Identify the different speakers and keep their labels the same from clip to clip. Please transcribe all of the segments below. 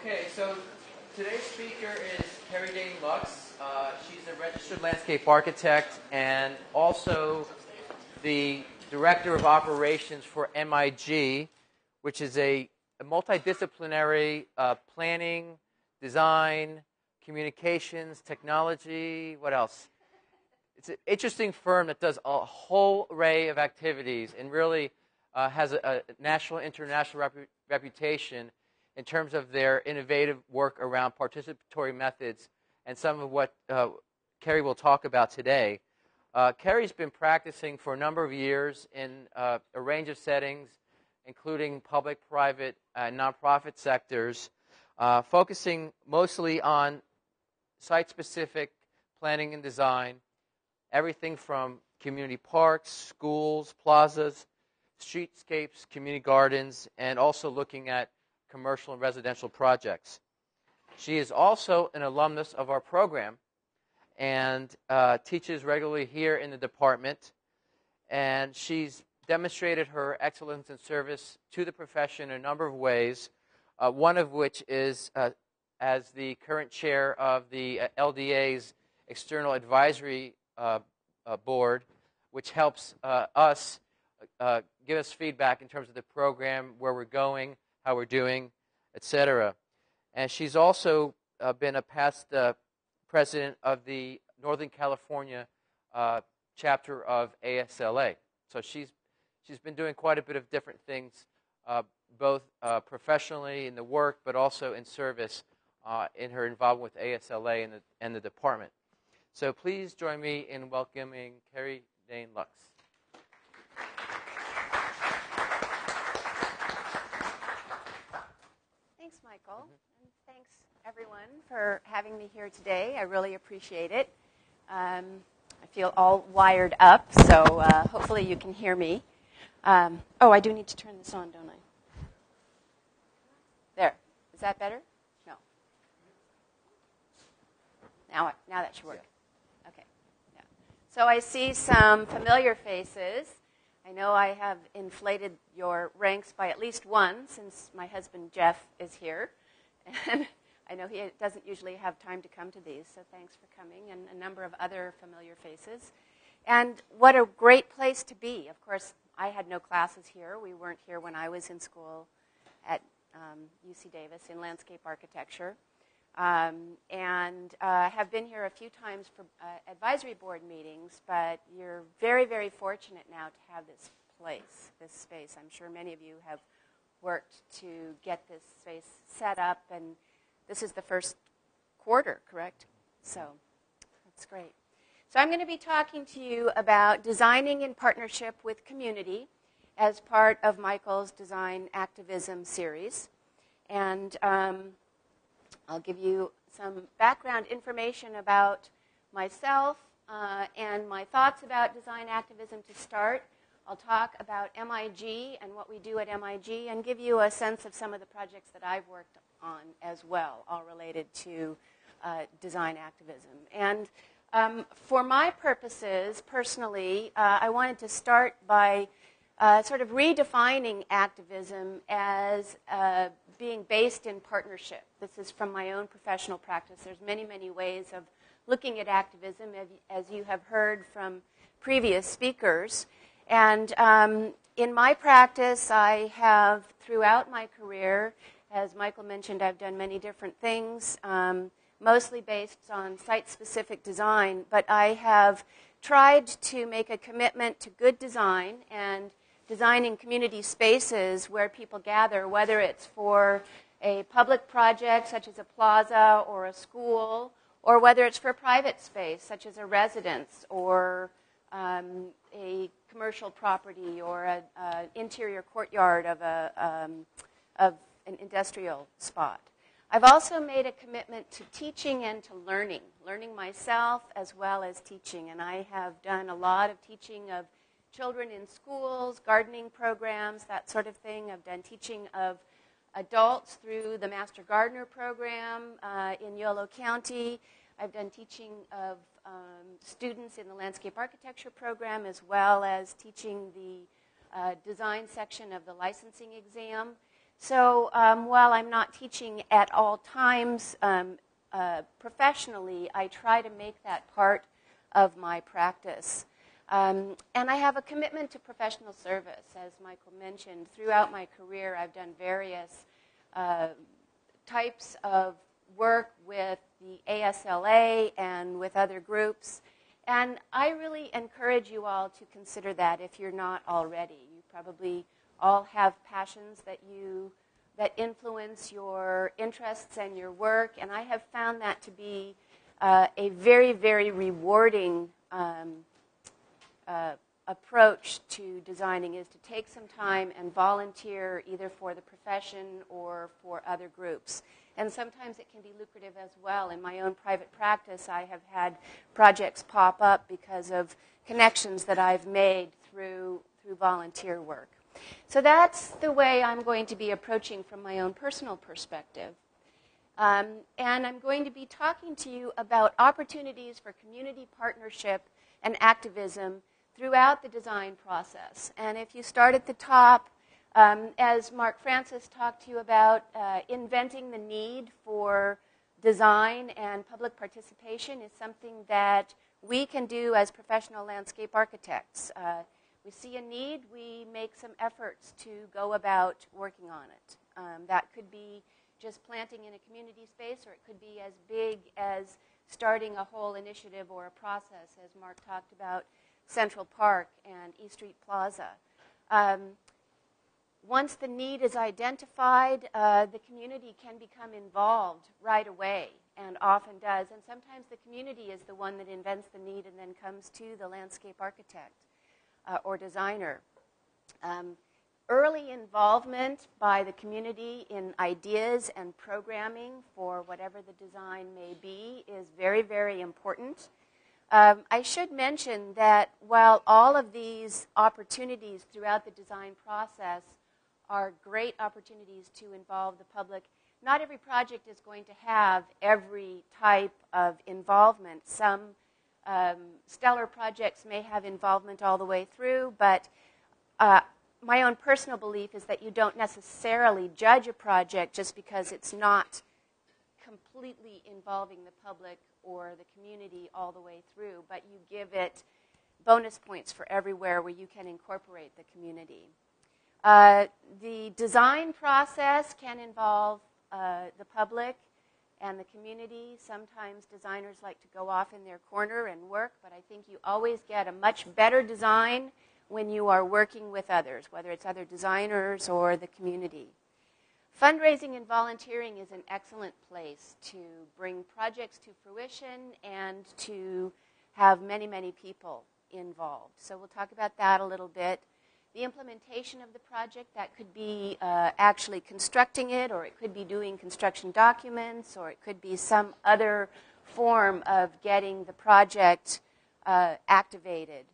Speaker 1: Okay, so today's speaker is Kerry Daane Loux. She's a registered landscape architect and also the director of operations for MIG, which is a multidisciplinary planning, design, communications, technology, what else? It's an interesting firm that does a whole array of activities and really has a national, international reputation in terms of their innovative work around participatory methods and some of what Kerry will talk about today. Kerry's been practicing for a number of years in a range of settings, including public, private, nonprofit sectors, focusing mostly on site-specific planning and design, everything from community parks, schools, plazas, streetscapes, community gardens, and also looking at commercial and residential projects. She is also an alumnus of our program and teaches regularly here in the department. And she's demonstrated her excellence in service to the profession in a number of ways, one of which is as the current chair of the LDA's External Advisory Board, which helps us give us feedback in terms of the program, where we're going, how we're doing, etc. And she's also been a past president of the Northern California chapter of ASLA. So she's been doing quite a bit of different things, both professionally in the work, but also in service in her involvement with ASLA and the department. So please join me in welcoming Kerry Daane Loux.
Speaker 2: Thanks, Michael, and thanks everyone for having me here today. I really appreciate it. I feel all wired up, so hopefully you can hear me. Oh, I do need to turn this on, don't I? There. Is that better? No. Now that should work. Yeah. Okay. Yeah. So I see some familiar faces. I know I have inflated your ranks by at least one, since my husband Jeff is here. And I know he doesn't usually have time to come to these, so thanks for coming, and a number of other familiar faces. And what a great place to be. Of course, I had no classes here. We weren't here when I was in school at UC Davis in landscape architecture. And have been here a few times for advisory board meetings, but you're very, very fortunate now to have this place, this space. I'm sure many of you have worked to get this space set up, and this is the first quarter, correct? So that's great. So I'm going to be talking to you about designing in partnership with community as part of Michael's Design Activism series. And I'll give you some background information about myself and my thoughts about design activism to start. I'll talk about MIG and what we do at MIG and give you a sense of some of the projects that I've worked on as well, all related to design activism. And for my purposes, personally, I wanted to start by sort of redefining activism as being based in partnership. This is from my own professional practice. There's many, many ways of looking at activism, as you have heard from previous speakers. And in my practice, I have, throughout my career, as Michael mentioned, I've done many different things, mostly based on site-specific design, but I have tried to make a commitment to good design and designing community spaces where people gather, whether it's for a public project such as a plaza or a school, or whether it's for private space such as a residence or a commercial property or an interior courtyard of an industrial spot. I've also made a commitment to teaching and to learning myself as well as teaching, and I have done a lot of teaching of children in schools, gardening programs, that sort of thing. I've done teaching of adults through the Master Gardener program in Yolo County. I've done teaching of students in the landscape architecture program, as well as teaching the design section of the licensing exam. So while I'm not teaching at all times professionally, I try to make that part of my practice. And I have a commitment to professional service. As Michael mentioned, throughout my career, I've done various types of work with the ASLA and with other groups. And I really encourage you all to consider that if you're not already. You probably all have passions that influence your interests and your work. And I have found that to be a very, very rewarding approach to designing, is to take some time and volunteer either for the profession or for other groups. And sometimes it can be lucrative as well. In my own private practice, I have had projects pop up because of connections that I've made through volunteer work. So that's the way I'm going to be approaching from my own personal perspective. And I'm going to be talking to you about opportunities for community partnership and activism throughout the design process. And if you start at the top, as Mark Francis talked to you about, inventing the need for design and public participation is something that we can do as professional landscape architects. We see a need, we make some efforts to go about working on it. That could be just planting in a community space, or it could be as big as starting a whole initiative or a process, as Mark talked about Central Park and East Street Plaza. Once the need is identified, the community can become involved right away, and often does. And sometimes the community is the one that invents the need and then comes to the landscape architect or designer. Early involvement by the community in ideas and programming for whatever the design may be is very, very important. I should mention that while all of these opportunities throughout the design process are great opportunities to involve the public, not every project is going to have every type of involvement. Some stellar projects may have involvement all the way through, but my own personal belief is that you don't necessarily judge a project just because it's not completely involving the public or the community all the way through, but you give it bonus points for everywhere where you can incorporate the community. The design process can involve the public and the community. Sometimes designers like to go off in their corner and work, but I think you always get a much better design when you are working with others, whether it's other designers or the community. Fundraising and volunteering is an excellent place to bring projects to fruition and to have many, many people involved. So we'll talk about that a little bit. The implementation of the project, that could be actually constructing it, or it could be doing construction documents, or it could be some other form of getting the project activated.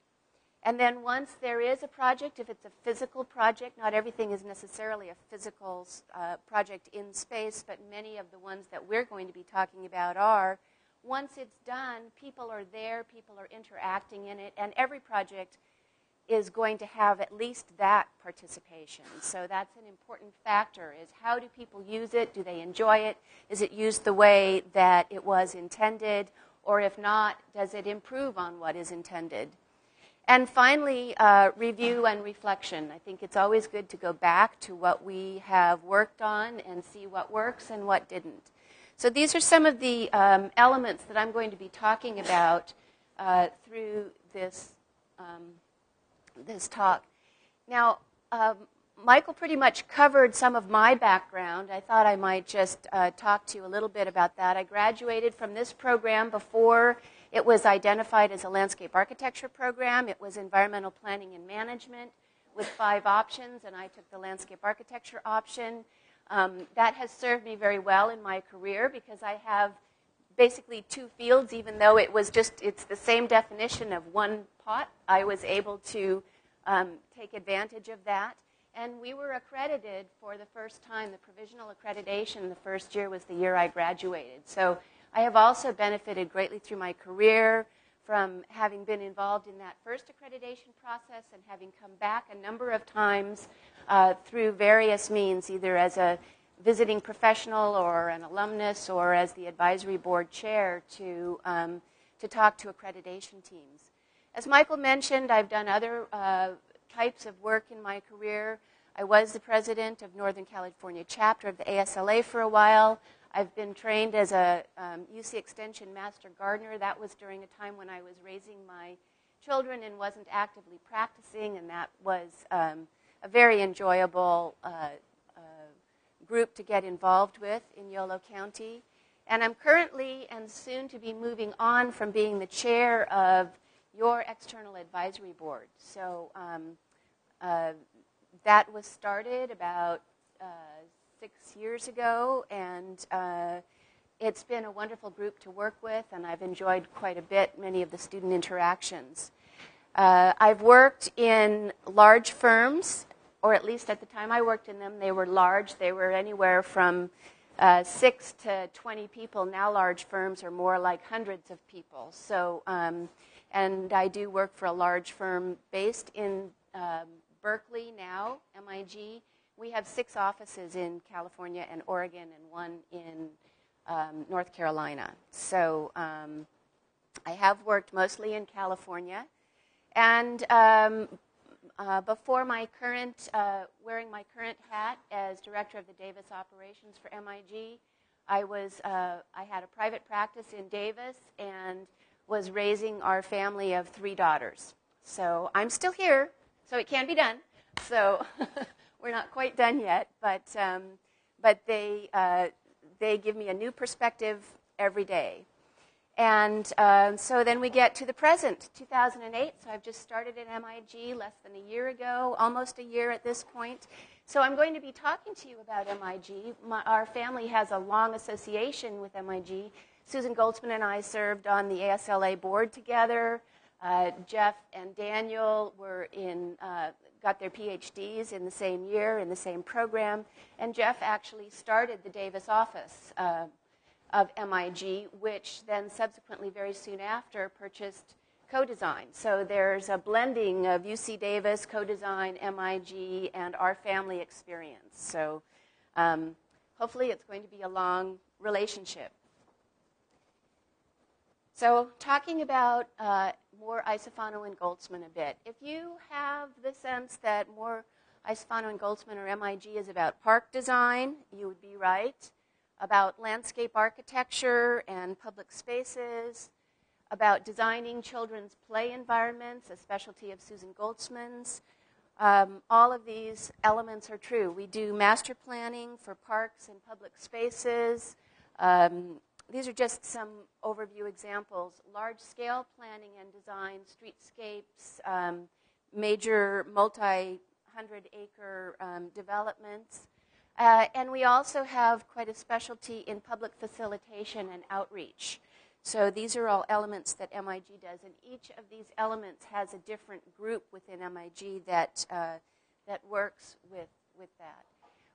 Speaker 2: And then once there is a project, if it's a physical project, not everything is necessarily a physical project in space, but many of the ones that we're going to be talking about are, once it's done, people are there, people are interacting in it, and every project is going to have at least that participation. So that's an important factor, is how do people use it? Do they enjoy it? Is it used the way that it was intended? Or if not, does it improve on what is intended? And finally, review and reflection. I think it's always good to go back to what we have worked on and see what works and what didn't. So these are some of the elements that I'm going to be talking about through this talk. Now, Michael pretty much covered some of my background. I thought I might just talk to you a little bit about that. I graduated from this program before it was identified as a landscape architecture program. It was environmental planning and management with 5 options, and I took the landscape architecture option. That has served me very well in my career because I have basically 2 fields, even though it's the same definition of one pot. I was able to take advantage of that. And we were accredited for the first time. The provisional accreditation the first year was the year I graduated. So I have also benefited greatly through my career from having been involved in that first accreditation process and having come back a number of times through various means, either as a visiting professional or an alumnus or as the advisory board chair to talk to accreditation teams. As Michael mentioned, I've done other types of work in my career. I was the president of Northern California chapter of the ASLA for a while. I've been trained as a UC Extension Master Gardener. That was during a time when I was raising my children and wasn't actively practicing, and that was a very enjoyable group to get involved with in Yolo County. And I'm currently and soon to be moving on from being the chair of your external advisory board. So that was started about 6 years ago, and it's been a wonderful group to work with, and I've enjoyed quite a bit many of the student interactions. I've worked in large firms, or at least at the time I worked in them, they were large. They were anywhere from 6 to 20 people. Now large firms are more like hundreds of people. So, and I do work for a large firm based in Berkeley now, MIG. We have 6 offices in California and Oregon and 1 in North Carolina. So I have worked mostly in California. And before my current, wearing my current hat as director of the Davis operations for MIG, I had a private practice in Davis and was raising our family of 3 daughters. So I'm still here, so it can be done. So we're not quite done yet, but they give me a new perspective every day. And so then we get to the present, 2008. So I've just started at MIG less than a year ago, almost a year at this point. So I'm going to be talking to you about MIG. Our family has a long association with MIG. Susan Goldsman and I served on the ASLA board together. Jeff and Daniel were got their PhDs in the same year, in the same program. And Jeff actually started the Davis office of MIG, which then subsequently, very soon after, purchased Co-Design. So there's a blending of UC Davis, Co-Design, MIG, and our family experience. So hopefully it's going to be a long relationship. So talking about Moore, Isofano, and Goldsman a bit. If you have the sense that Moore, Isofano, and Goldsman or MIG is about park design, you would be right. About landscape architecture and public spaces, about designing children's play environments, a specialty of Susan Goldsman's. All of these elements are true. We do master planning for parks and public spaces. These are just some overview examples. Large-scale planning and design, streetscapes, major multi-100-acre developments. And we also have quite a specialty in public facilitation and outreach. So these are all elements that MIG does, and each of these elements has a different group within MIG that works with that.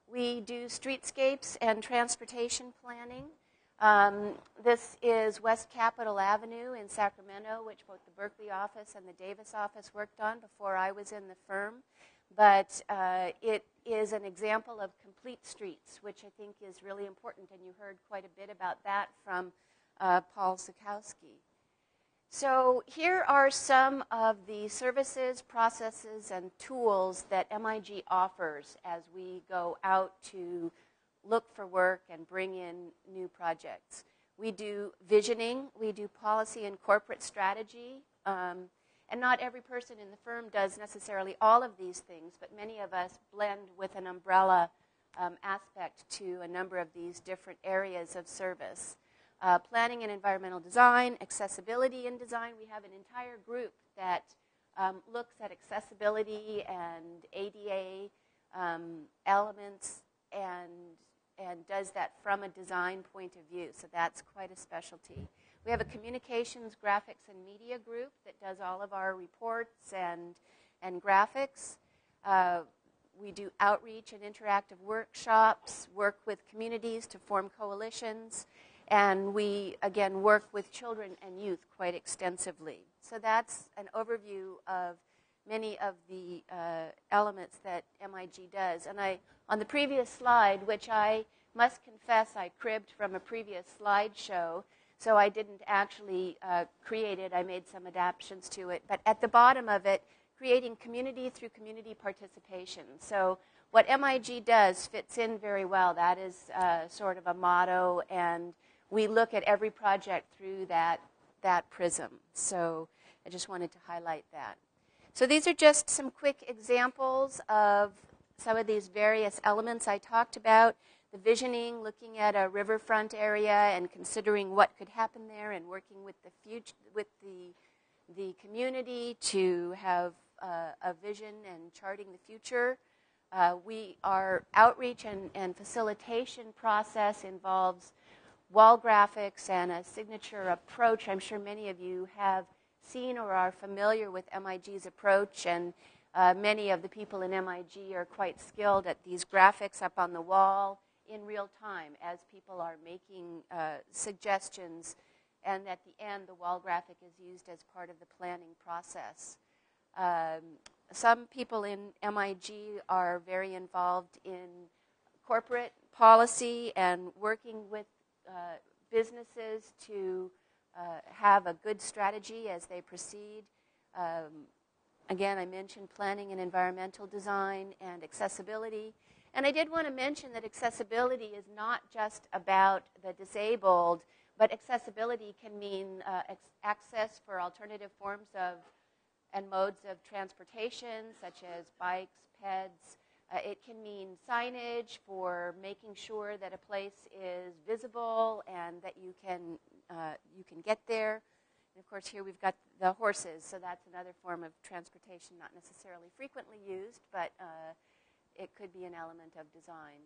Speaker 2: We do streetscapes and transportation planning. This is West Capitol Avenue in Sacramento, which both the Berkeley office and the Davis office worked on before I was in the firm. But it is an example of complete streets, which I think is really important, and you heard quite a bit about that from Paul Sikowski. So here are some of the services, processes, and tools that MIG offers as we go out to look for work and bring in new projects. We do visioning, we do policy and corporate strategy, and not every person in the firm does necessarily all of these things, but many of us blend with an umbrella aspect to a number of these different areas of service. Planning and environmental design, accessibility in design. We have an entire group that looks at accessibility and ADA elements and does that from a design point of view. So that's quite a specialty. We have a communications, graphics, and media group that does all of our reports and graphics. We do outreach and interactive workshops, work with communities to form coalitions. And we, again, work with children and youth quite extensively. So that's an overview of many of the elements that MIG does. And on the previous slide, which I must confess I cribbed from a previous slideshow, so I didn't actually create it. I made some adaptations to it. But at the bottom of it, creating community through community participation. So what MIG does fits in very well. That is sort of a motto, and we look at every project through that prism. So I just wanted to highlight that. So these are just some quick examples of some of these various elements I talked about. The visioning, looking at a riverfront area and considering what could happen there, and working with the community to have a vision and charting the future. Our outreach and facilitation process involves wall graphics and a signature approach. I'm sure many of you have seen or are familiar with MIG's approach, and many of the people in MIG are quite skilled at these graphics up on the wall in real time as people are making suggestions, and at the end the wall graphic is used as part of the planning process. Some people in MIG are very involved in corporate policy and working with businesses to have a good strategy as they proceed. Again, I mentioned planning and environmental design and accessibility. And I did want to mention that accessibility is not just about the disabled, but accessibility can mean access for alternative forms of and modes of transportation, such as bikes, peds. It can mean signage for making sure that a place is visible and that you can get there. And of course, here we've got the horses, so that's another form of transportation, not necessarily frequently used, but it could be an element of design.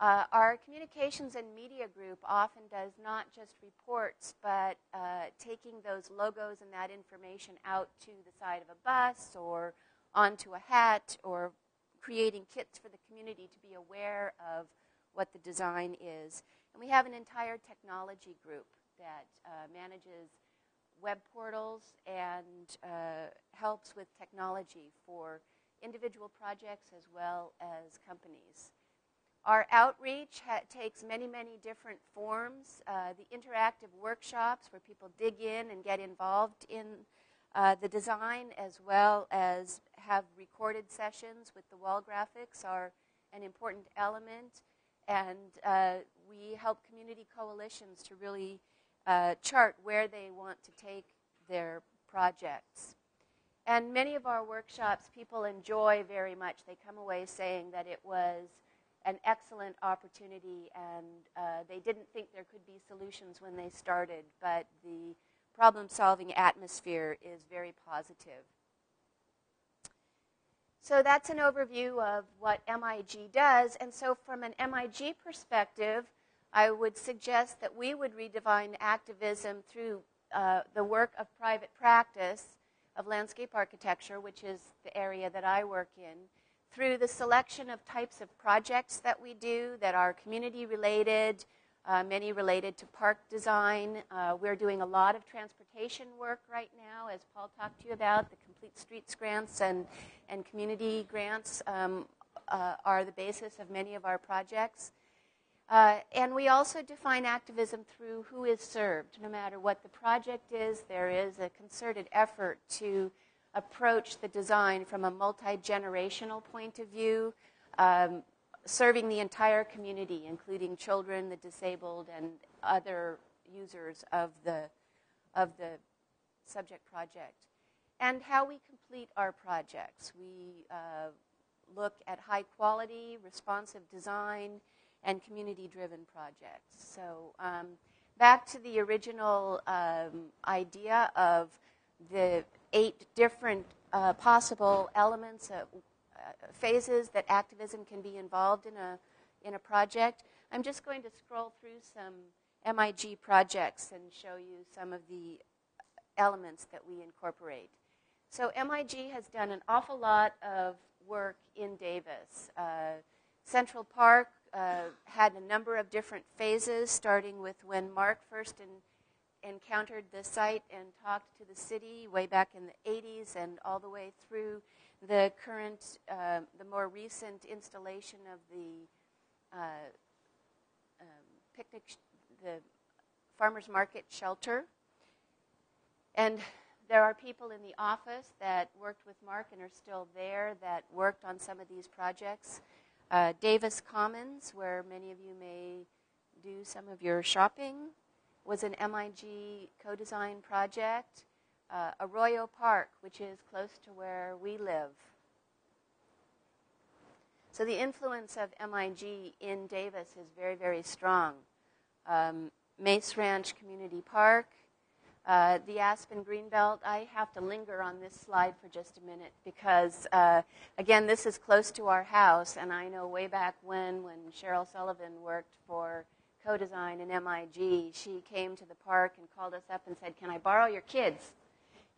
Speaker 2: Our communications and media group often does not just reports, but taking those logos and that information out to the side of a bus or onto a hat, or creating kits for the community to be aware of what the design is. And we have an entire technology group that manages web portals and helps with technology for individual projects as well as companies. Our outreach takes many, many different forms. The interactive workshops where people dig in and get involved in the design, as well as have recorded sessions with the wall graphics, are an important element. And we help community coalitions to really chart where they want to take their projects. And many of our workshops people enjoy very much. They come away saying that it was an excellent opportunity, and they didn't think there could be solutions when they started, but the problem-solving atmosphere is very positive. So that's an overview of what MIG does, and so from an MIG perspective, I would suggest that we would redefine activism through the work of private practice of landscape architecture, which is the area that I work in, through the selection of types of projects that we do that are community-related, many related to park design. We're doing a lot of transportation work right now, as Paul talked to you about. The Complete Streets grants and community grants are the basis of many of our projects. And we also define activism through who is served. No matter what the project is, there is a concerted effort to approach the design from a multi-generational point of view, serving the entire community, including children, the disabled, and other users of the subject project. And how we complete our projects. We look at high quality, responsive design, and community-driven projects. So back to the original idea of the 8 different possible elements, phases that activism can be involved in a project. I'm just going to scroll through some MIG projects and show you some of the elements that we incorporate. So MIG has done an awful lot of work in Davis. Central Park had a number of different phases, starting with when Mark first encountered the site and talked to the city way back in the 80s, and all the way through the current, the more recent installation of the the farmers market shelter. And there are people in the office that worked with Mark and are still there that worked on some of these projects. Davis Commons, where many of you may do some of your shopping, was an MIG co-design project. Arroyo Park, which is close to where we live. So the influence of MIG in Davis is very, very strong. Mace Ranch Community Park, the Aspen Greenbelt. I have to linger on this slide for just a minute because, again, this is close to our house, and I know way back when Cheryl Sullivan worked for co-design in MIG, she came to the park and called us up and said, "Can I borrow your kids?"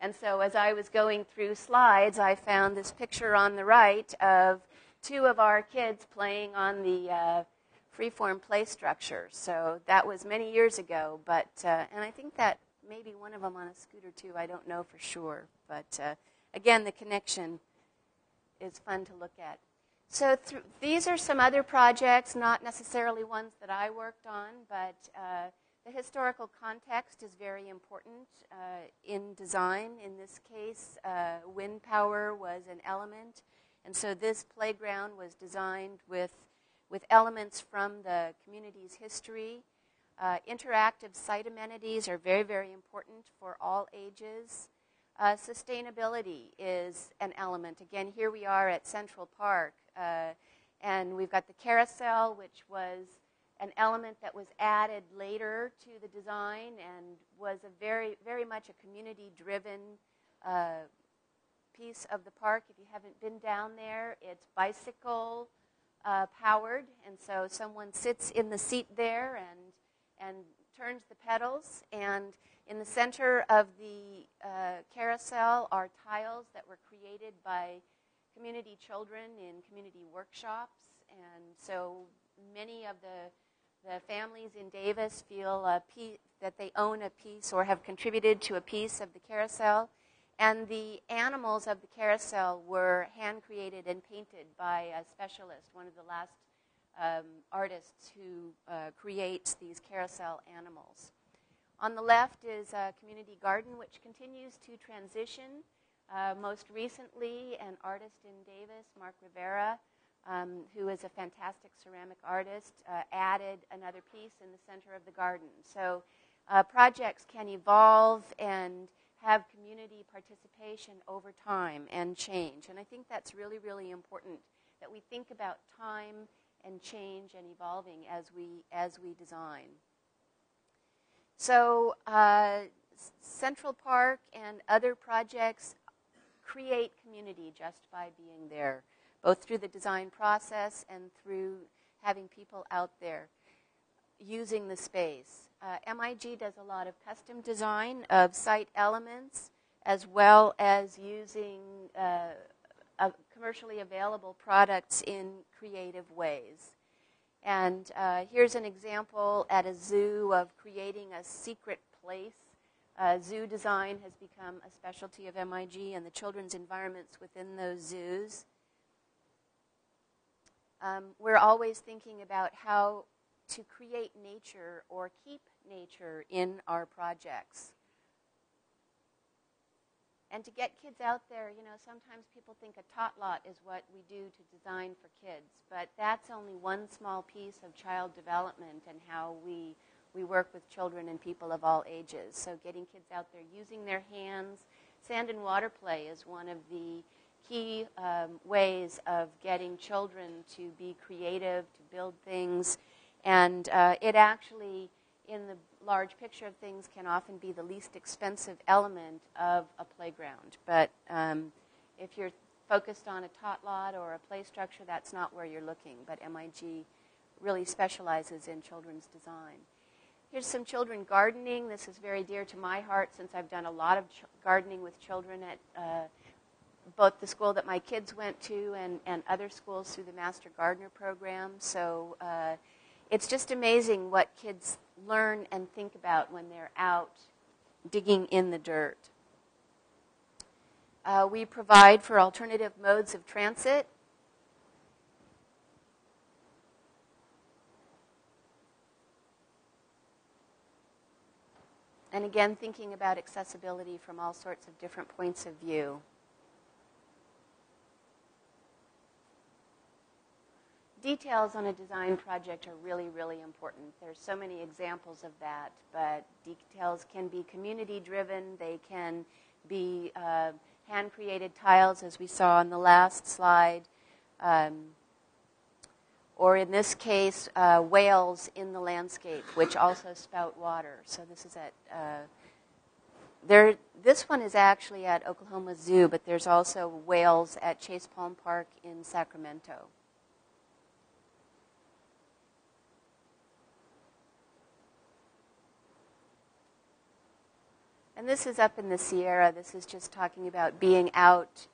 Speaker 2: And so as I was going through slides, I found this picture on the right of two of our kids playing on the freeform play structure. So that was many years ago, but and I think that maybe one of them on a scooter too. I don't know for sure, but again, the connection is fun to look at. So these are some other projects, not necessarily ones that I worked on, but the historical context is very important in design. In this case, wind power was an element, and so this playground was designed with elements from the community's history. Interactive site amenities are very, very important for all ages. Sustainability is an element. Again, here we are at Central Park, and we've got the carousel, which was an element that was added later to the design and was a very, very much a community-driven piece of the park. If you haven't been down there, it's bicycle powered, and so someone sits in the seat there and turns the pedals, and in the center of the carousel are tiles that were created by community children in community workshops, and so many of the families in Davis feel that they own a piece or have contributed to a piece of the carousel, and the animals of the carousel were hand-created and painted by a specialist, one of the last artists who creates these carousel animals. On the left is a community garden, which continues to transition. Most recently, an artist in Davis, Mark Rivera, who is a fantastic ceramic artist, added another piece in the center of the garden. So projects can evolve and have community participation over time and change. And I think that's really, really important, that we think about time and change and evolving as we design. So Central Park and other projects create community just by being there, both through the design process and through having people out there using the space. MIG does a lot of custom design of site elements, as well as using commercially available products in creative ways. And here's an example at a zoo of creating a secret place. Zoo design has become a specialty of MIG and the children's environments within those zoos. We're always thinking about how to create nature or keep nature in our projects. And to get kids out there, you know, sometimes people think a tot lot is what we do to design for kids, but that's only one small piece of child development and how we work with children and people of all ages. So getting kids out there using their hands. Sand and water play is one of the key ways of getting children to be creative, to build things. And it actually, in the large picture of things, can often be the least expensive element of a playground. But if you're focused on a tot lot or a play structure, that's not where you're looking. But MIG really specializes in children's design. Here's some children gardening. This is very dear to my heart since I've done a lot of gardening with children at both the school that my kids went to and other schools through the Master Gardener program. So it's just amazing what kids learn and think about when they're out digging in the dirt. We provide for alternative modes of transit. And again, thinking about accessibility from all sorts of different points of view. Details on a design project are really, really important. There's so many examples of that, but details can be community-driven. They can be hand-created tiles, as we saw on the last slide, or in this case, whales in the landscape, which also spout water. So this is at this one is actually at Oklahoma Zoo, but there's also whales at Chase Palm Park in Sacramento. And this is up in the Sierra. This is just talking about being out,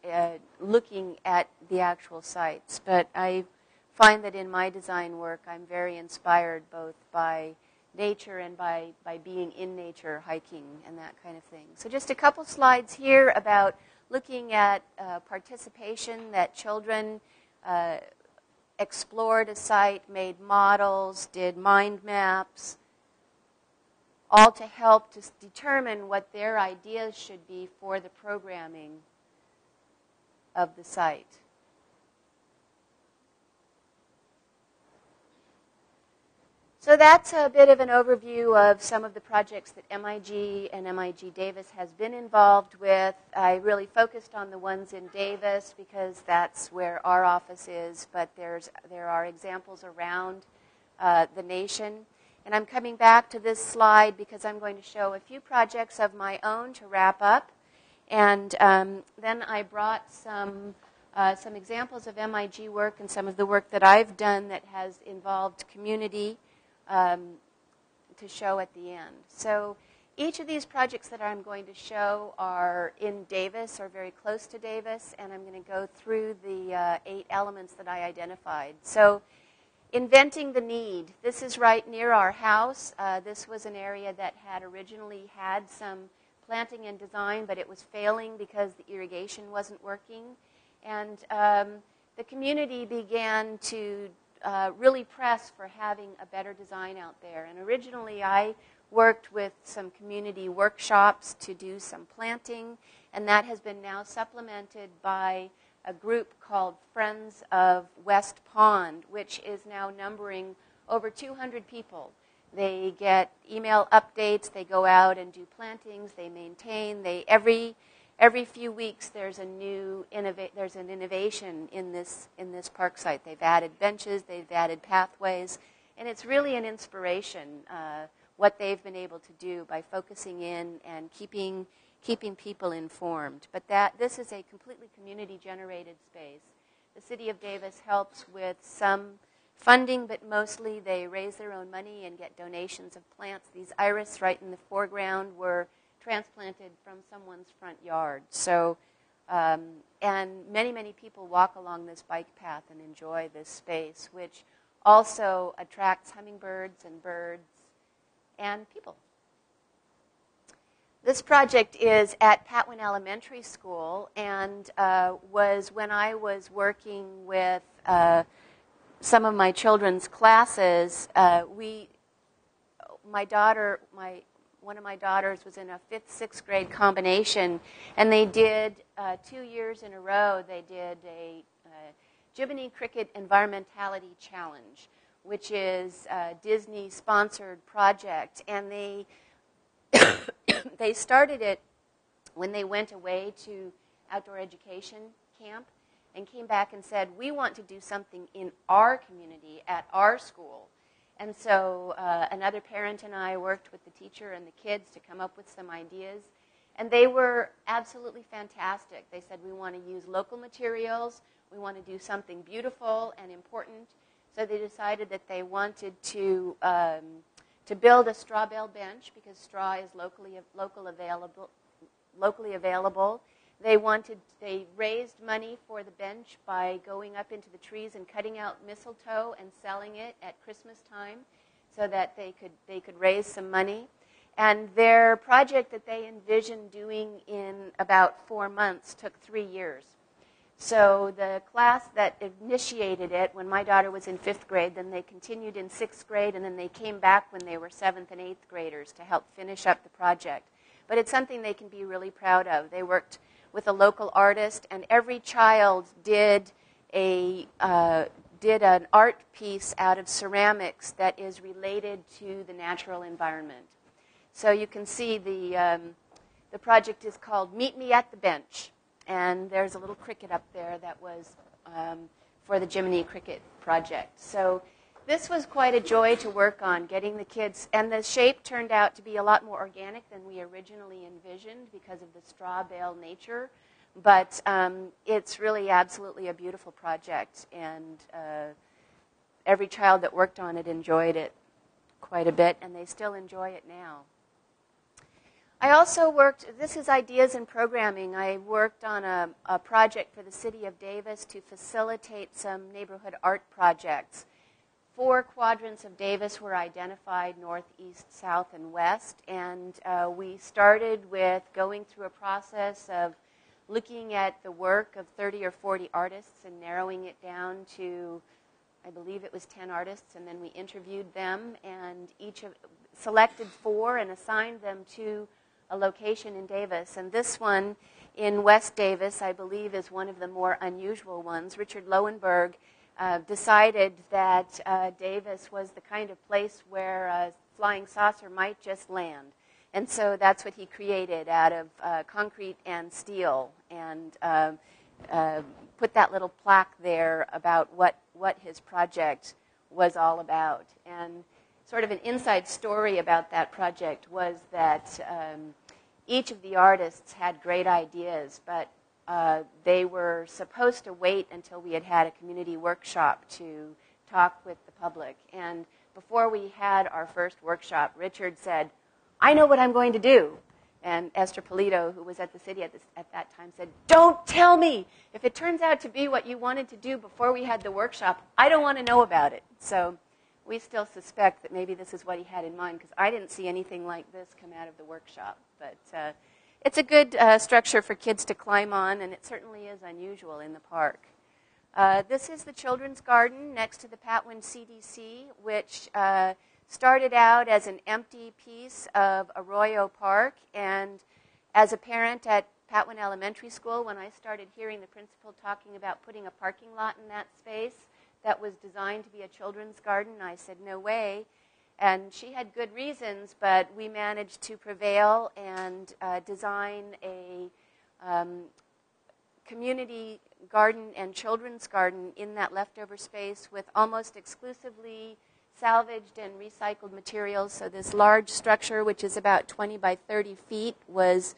Speaker 2: looking at the actual sites. But I find that in my design work, I'm very inspired both by nature and by being in nature, hiking, and that kind of thing. So just a couple slides here about looking at participation, that children explored a site, made models, did mind maps, all to help to determine what their ideas should be for the programming of the site. So that's a bit of an overview of some of the projects that MIG and MIG Davis has been involved with. I really focused on the ones in Davis because that's where our office is, but there are examples around the nation. And I'm coming back to this slide because I'm going to show a few projects of my own to wrap up. And then I brought some examples of MIG work and some of the work that I've done that has involved community to show at the end. So each of these projects that I'm going to show are in Davis or very close to Davis, and I'm going to go through the 8 elements that I identified. So inventing the need. This is right near our house. This was an area that had originally had some planting and design, but it was failing because the irrigation wasn't working. And the community began to really press for having a better design out there. And originally I worked with some community workshops to do some planting, and that has been now supplemented by a group called Friends of West Pond, which is now numbering over 200 people. They get email updates, they go out and do plantings, they maintain, every few weeks there's an innovation in this park site. They've added benches, they've added pathways, and it's really an inspiration what they've been able to do by focusing in and keeping people informed. But this is a completely community-generated space. The City of Davis helps with some funding, but mostly they raise their own money and get donations of plants. These iris right in the foreground were transplanted from someone's front yard. So, and many, many people walk along this bike path and enjoy this space, which also attracts hummingbirds and birds and people. This project is at Patwin Elementary School and was when I was working with some of my children's classes. One of my daughters was in a 5th, 6th grade combination, and they did 2 years in a row, they did a Jiminy Cricket Environmentality Challenge, which is a Disney-sponsored project. And they started it when they went away to outdoor education camp and came back and said, we want to do something in our community at our school. And so another parent and I worked with the teacher and the kids to come up with some ideas. And they were absolutely fantastic. They said, we want to use local materials. We want to do something beautiful and important. So they decided that they wanted to build a straw bale bench because straw is locally available. They raised money for the bench by going up into the trees and cutting out mistletoe and selling it at Christmas time so that they could raise some money. And their project that they envisioned doing in about 4 months took 3 years. So the class that initiated it when my daughter was in 5th grade, then they continued in 6th grade, and then they came back when they were 7th and 8th graders to help finish up the project. But it's something they can be really proud of. They worked with a local artist, and every child did an art piece out of ceramics that is related to the natural environment. So you can see the project is called Meet Me at the Bench, and there's a little cricket up there that was for the Jiminy Cricket project. So this was quite a joy to work on, getting the kids, and the shape turned out to be a lot more organic than we originally envisioned because of the straw bale nature, but it's really absolutely a beautiful project, and every child that worked on it enjoyed it quite a bit, and they still enjoy it now. I also worked, this is ideas in programming. I worked on a project for the city of Davis to facilitate some neighborhood art projects. 4 quadrants of Davis were identified, north, east, south, and west, and we started with going through a process of looking at the work of 30 or 40 artists and narrowing it down to, I believe it was 10 artists, and then we interviewed them, and selected 4 and assigned them to a location in Davis. And this one in West Davis, I believe, is one of the more unusual ones. Richard Lowenberg decided that Davis was the kind of place where a flying saucer might just land. And so that's what he created out of concrete and steel, and put that little plaque there about what his project was all about. And sort of an inside story about that project was that each of the artists had great ideas, but they were supposed to wait until we had a community workshop to talk with the public. And before we had our first workshop, Richard said, "I know what I'm going to do." And Esther Polito, who was at the city at that time, said, "Don't tell me. If it turns out to be what you wanted to do before we had the workshop, I don't want to know about it." So we still suspect that maybe this is what he had in mind, because I didn't see anything like this come out of the workshop. But it's a good structure for kids to climb on, and it certainly is unusual in the park. This is the Children's Garden next to the Patwin CDC, which started out as an empty piece of Arroyo Park. And as a parent at Patwin Elementary School, when I started hearing the principal talking about putting a parking lot in that space that was designed to be a children's garden, I said, no way. And she had good reasons, but we managed to prevail and design a community garden and children's garden in that leftover space with almost exclusively salvaged and recycled materials. So this large structure, which is about 20 by 30 feet, was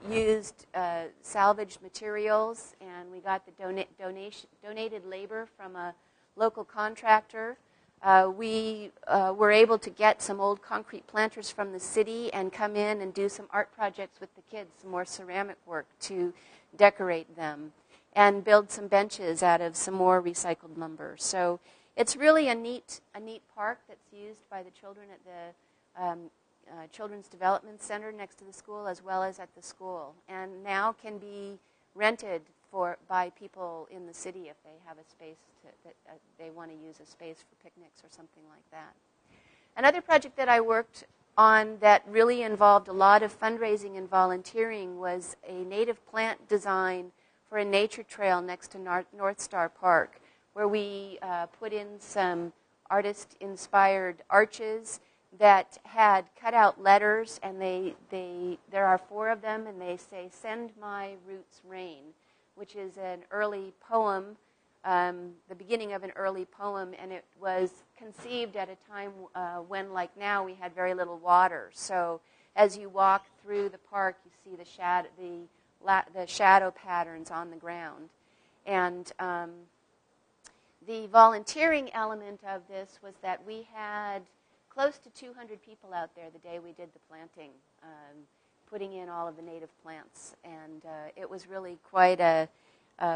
Speaker 2: used salvaged materials, and we got the donated labor from a local contractor. We were able to get some old concrete planters from the city and come in and do some art projects with the kids, some more ceramic work to decorate them, and build some benches out of some more recycled lumber. So it's really a neat park that's used by the children at the Children's Development Center next to the school, as well as at the school, and now can be rented by people in the city if they have a space that they want to use a space for picnics or something like that. Another project that I worked on that really involved a lot of fundraising and volunteering was a native plant design for a nature trail next to Northstar Park, where we put in some artist-inspired arches that had cut out letters, and there are 4 of them, and they say, "Send my roots rain," which is an early poem, the beginning of an early poem, and it was conceived at a time when, like now, we had very little water. So as you walk through the park, you see the shadow patterns on the ground. And the volunteering element of this was that we had close to 200 people out there the day we did the planting. putting in all of the native plants. And it was really quite a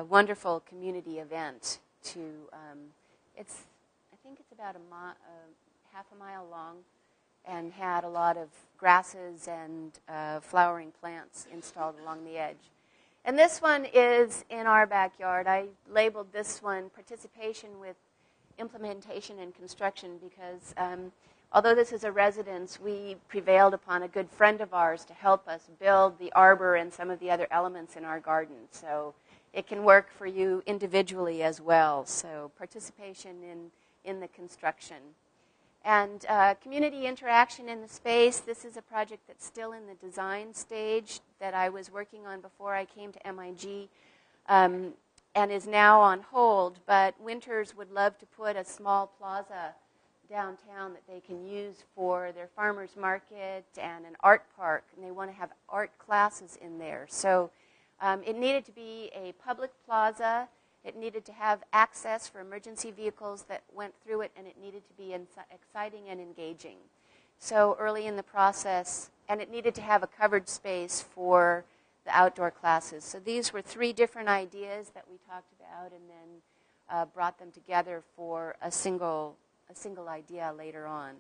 Speaker 2: wonderful community event. I think it's about half a mile long, and had a lot of grasses and flowering plants installed along the edge. And this one is in our backyard. I labeled this one Participation with Implementation and Construction because although this is a residence, we prevailed upon a good friend of ours to help us build the arbor and some of the other elements in our garden. So it can work for you individually as well. So participation in the construction. And community interaction in the space. This is a project that's still in the design stage that I was working on before I came to MIG and is now on hold. But Winters would love to put a small plaza downtown that they can use for their farmers market and an art park. And they want to have art classes in there. So it needed to be a public plaza. It needed to have access for emergency vehicles that went through it, and it needed to be exciting and engaging. So early in the process, and it needed to have a covered space for the outdoor classes. So these were 3 different ideas that we talked about and then brought them together for a single idea later on.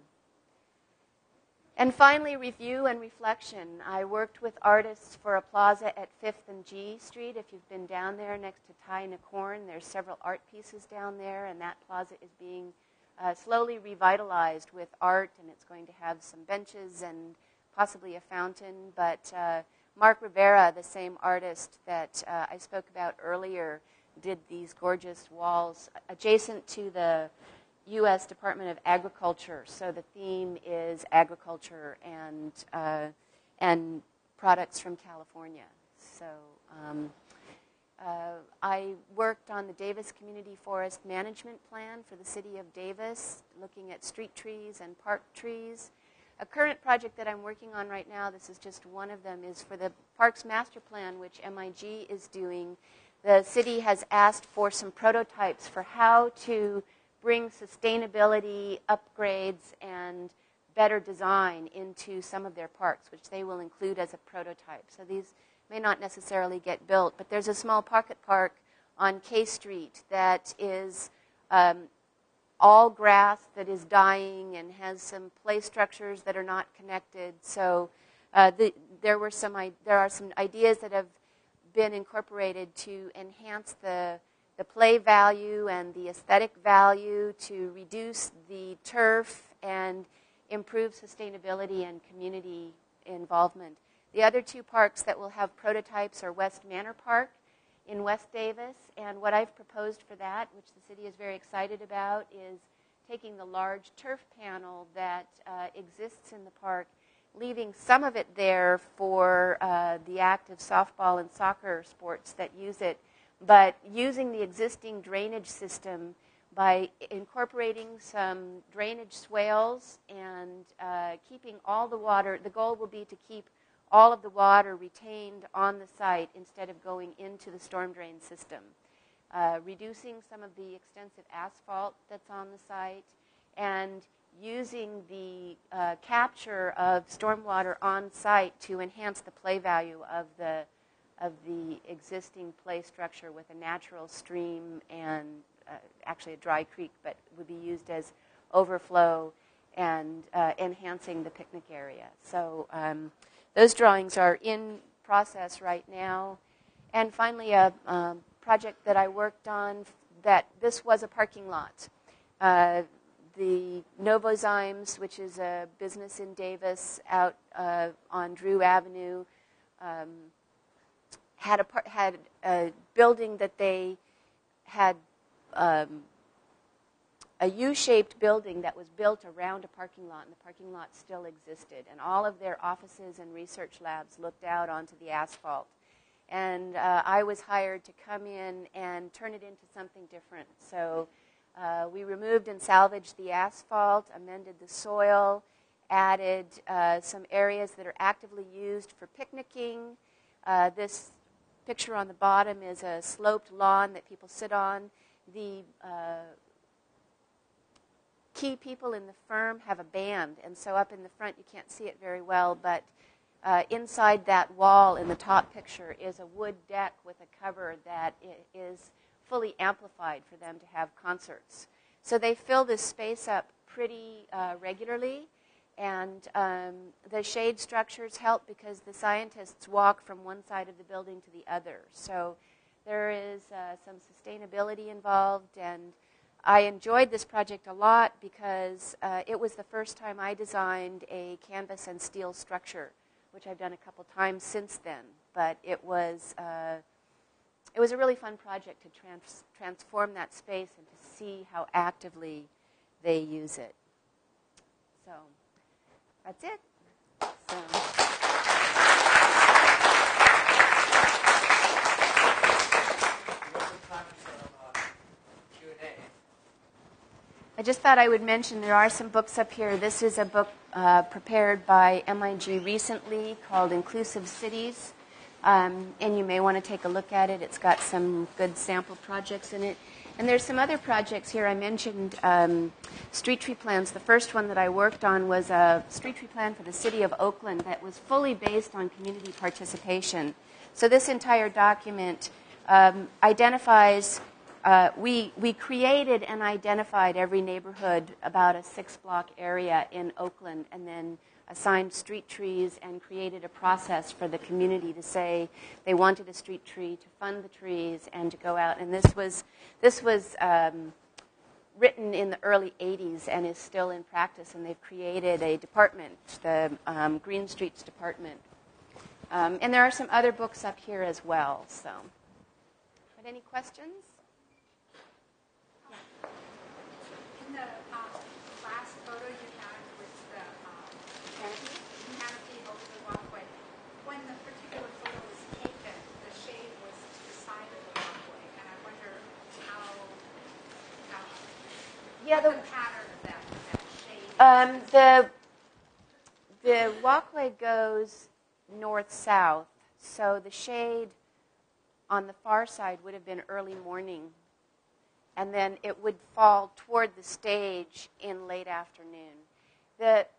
Speaker 2: And finally, review and reflection. I worked with artists for a plaza at 5th and G Street. If you've been down there next to Ty Nakorn, there's several art pieces down there, and that plaza is being slowly revitalized with art, and it's going to have some benches and possibly a fountain. But Mark Rivera, the same artist that I spoke about earlier, did these gorgeous walls adjacent to the U.S. Department of Agriculture. So the theme is agriculture and products from California. So I worked on the Davis Community Forest Management Plan for the city of Davis, looking at street trees and park trees. A current project that I'm working on right now, this is just one of them, is for the Parks Master Plan, which MIG is doing. The city has asked for some prototypes for how to bring sustainability upgrades and better design into some of their parks, which they will include as a prototype. So these may not necessarily get built, but there's a small pocket park on K Street that is all grass that is dying and has some play structures that are not connected. So there are some ideas that have been incorporated to enhance the play value and the aesthetic value, to reduce the turf and improve sustainability and community involvement. The other 2 parks that will have prototypes are West Manor Park in West Davis, and what I've proposed for that, which the city is very excited about, is taking the large turf panel that exists in the park, leaving some of it there for the active softball and soccer sports that use it, but using the existing drainage system by incorporating some drainage swales and keeping all the water. The goal will be to keep all of the water retained on the site instead of going into the storm drain system. Reducing some of the extensive asphalt that's on the site, and using the capture of stormwater on site to enhance the play value of the existing play structure with a natural stream and actually a dry creek, but would be used as overflow and enhancing the picnic area. So those drawings are in process right now. And finally, a project that I worked on, that this was a parking lot. The Novozymes, which is a business in Davis out on Drew Avenue, had a building that they had a U-shaped building that was built around a parking lot, and the parking lot still existed. And all of their offices and research labs looked out onto the asphalt. And I was hired to come in and turn it into something different. So we removed and salvaged the asphalt, amended the soil, added some areas that are actively used for picnicking. This picture on the bottom is a sloped lawn that people sit on. The key people in the firm have a band, and so up in the front you can't see it very well, but inside that wall in the top picture is a wood deck with a cover that is fully amplified for them to have concerts. So they fill this space up pretty regularly, and the shade structures help because the scientists walk from one side of the building to the other. So there is some sustainability involved, and I enjoyed this project a lot because it was the first time I designed a canvas and steel structure, which I've done a couple times since then. But it was a really fun project to transform that space and to see how actively they use it. So that's it. So. I just thought I would mention there are some books up here. This is a book prepared by MIG recently called Inclusive Cities, and you may want to take a look at it. It's got some good sample projects in it. And there's some other projects here. I mentioned street tree plans. The first one that I worked on was a street tree plan for the city of Oakland that was fully based on community participation. So this entire document identifies, we created and identified every neighborhood about a 6-block area in Oakland, and then assigned street trees and created a process for the community to say they wanted a street tree, to fund the trees, and to go out. And this was written in the early 80s and is still in practice, and they've created a department, the Green Streets Department. And there are some other books up here as well. So, but any questions?
Speaker 3: In the last photo you had with the canopy over the walkway, when the particular photo was taken, the shade was to the side of the walkway, and I wonder what the pattern of that shade is.
Speaker 2: The walkway goes north-south, so the shade on the far side would have been early morning, and then it would fall toward the stage in late afternoon.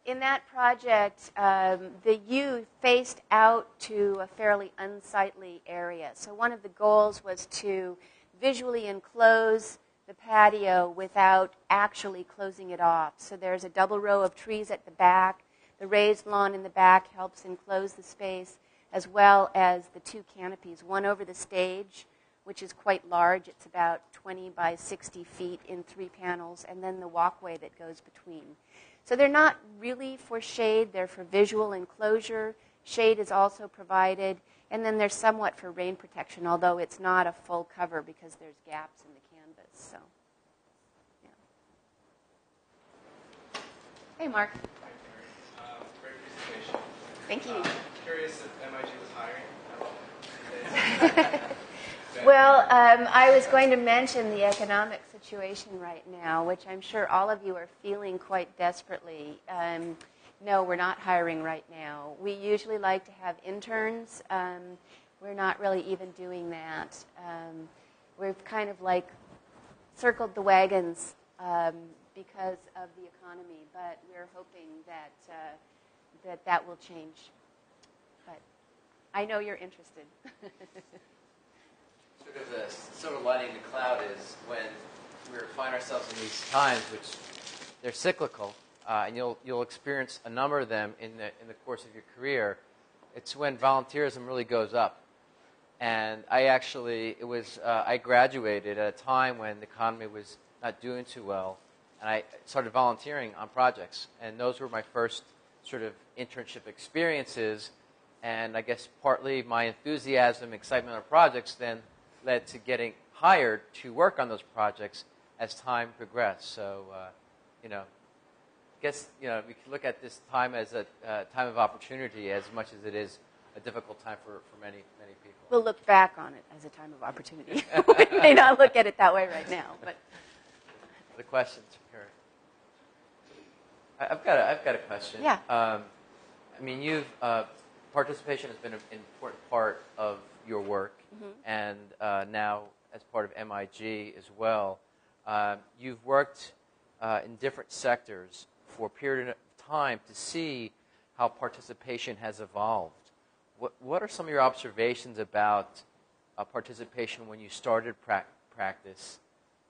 Speaker 2: In that project, the U faced out to a fairly unsightly area. So one of the goals was to visually enclose the patio without actually closing it off. So there's a double row of trees at the back. The raised lawn in the back helps enclose the space, as well as the 2 canopies, one over the stage, which is quite large. It's about 20 by 60 feet in 3 panels, and then the walkway that goes between. So they're not really for shade. They're for visual enclosure. Shade is also provided, and then there's somewhat for rain protection, although it's not a full cover because there's gaps in the canvas. So, yeah. Hey, Mark.
Speaker 4: Hi, Kerry. Great presentation.
Speaker 2: Thank you.
Speaker 4: Curious if MIG was hiring at all.
Speaker 2: Well, I was going to mention the economic situation right now, which I'm sure all of you are feeling quite desperately. No, we're not hiring right now. We usually like to have interns. We're not really even doing that. We've kind of like circled the wagons because of the economy, but we're hoping that that will change. But I know you're interested.
Speaker 1: Sort of the silver lining in the cloud is when we find ourselves in these times, which they're cyclical, and you'll experience a number of them in the course of your career. It's when volunteerism really goes up. And I graduated at a time when the economy was not doing too well, and I started volunteering on projects. And those were my first sort of internship experiences. And I guess partly my enthusiasm, excitement on projects then led to getting hired to work on those projects as time progressed. So, I guess, we can look at this time as a time of opportunity as much as it is a difficult time for many, many people.
Speaker 2: We'll look back on it as a time of opportunity. We may not look at it that way right now, but
Speaker 1: the questions, Kerry. I've got a question.
Speaker 2: Yeah.
Speaker 1: Participation has been an important part of your work, and now as part of MIG as well. You've worked in different sectors for a period of time to see how participation has evolved. What are some of your observations about participation when you started practice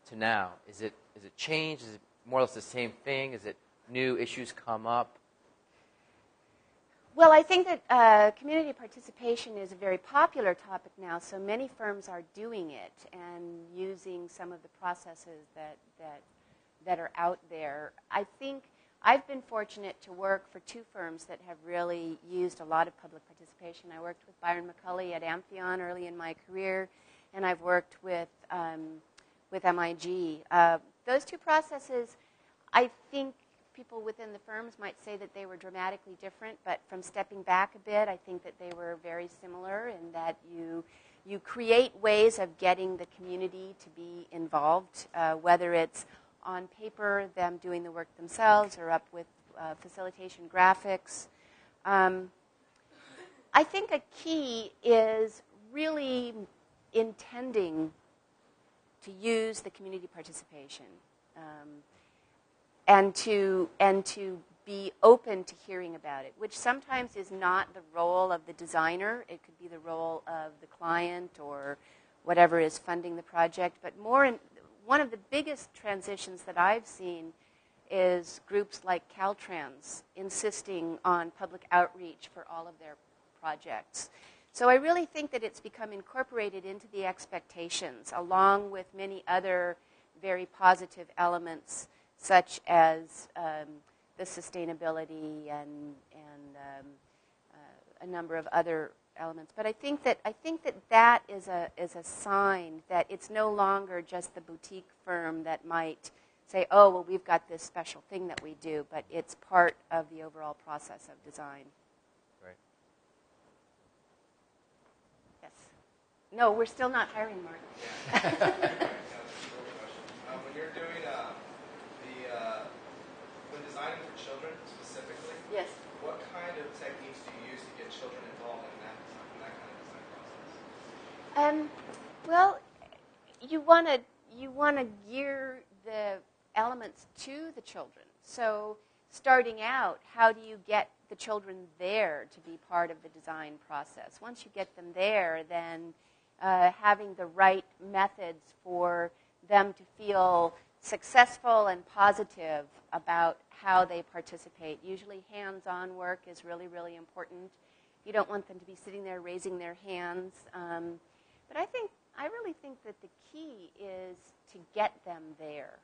Speaker 1: to now? Is it changed? Is it more or less the same thing? Is it new issues come up?
Speaker 2: Well, I think that community participation is a very popular topic now, so many firms are doing it and using some of the processes that are out there. I think I've been fortunate to work for two firms that have really used a lot of public participation. I worked with Byron McCulley at Amphion early in my career, and I've worked with MIG. Those two processes, I think people within the firms might say that they were dramatically different, but from stepping back a bit, I think that they were very similar in that you create ways of getting the community to be involved, whether it's on paper, them doing the work themselves, or up with facilitation graphics. I think a key is really intending to use the community participation and to be open to hearing about it, which sometimes is not the role of the designer. It could be the role of the client or whatever is funding the project, but one of the biggest transitions that I've seen is groups like Caltrans insisting on public outreach for all of their projects. So I really think that it's become incorporated into the expectations, along with many other very positive elements, such as the sustainability and a number of other elements. But I think that is a sign that it's no longer just the boutique firm that might say, oh, well, we've got this special thing that we do, but it's part of the overall process of design.
Speaker 1: Right.
Speaker 2: Yes. No, we're still not hiring, Mark.
Speaker 4: When you're doing when designing for children specifically,
Speaker 2: Yes.
Speaker 4: what kind of techniques do you use to get children involved in that kind of design process?
Speaker 2: Well, you want to gear the elements to the children. So starting out, how do you get the children there to be part of the design process? Once you get them there, then having the right methods for them to feel successful and positive about how they participate. Usually hands-on work is really, really important. You don't want them to be sitting there raising their hands. But I really think that the key is to get them there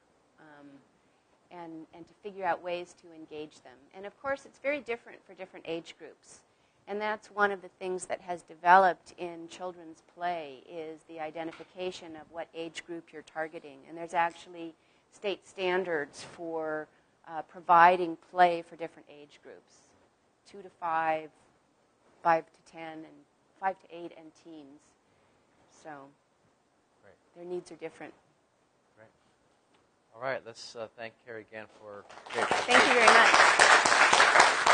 Speaker 2: and to figure out ways to engage them. And of course, it's very different for different age groups. And that's one of the things that has developed in children's play is the identification of what age group you're targeting. And there's actually state standards for providing play for different age groups, 2 to 5, 5 to 10, and 5 to 8, and teens. So their needs are different.
Speaker 1: Great. All right, let's thank Kerry again for...
Speaker 2: Thank you very much.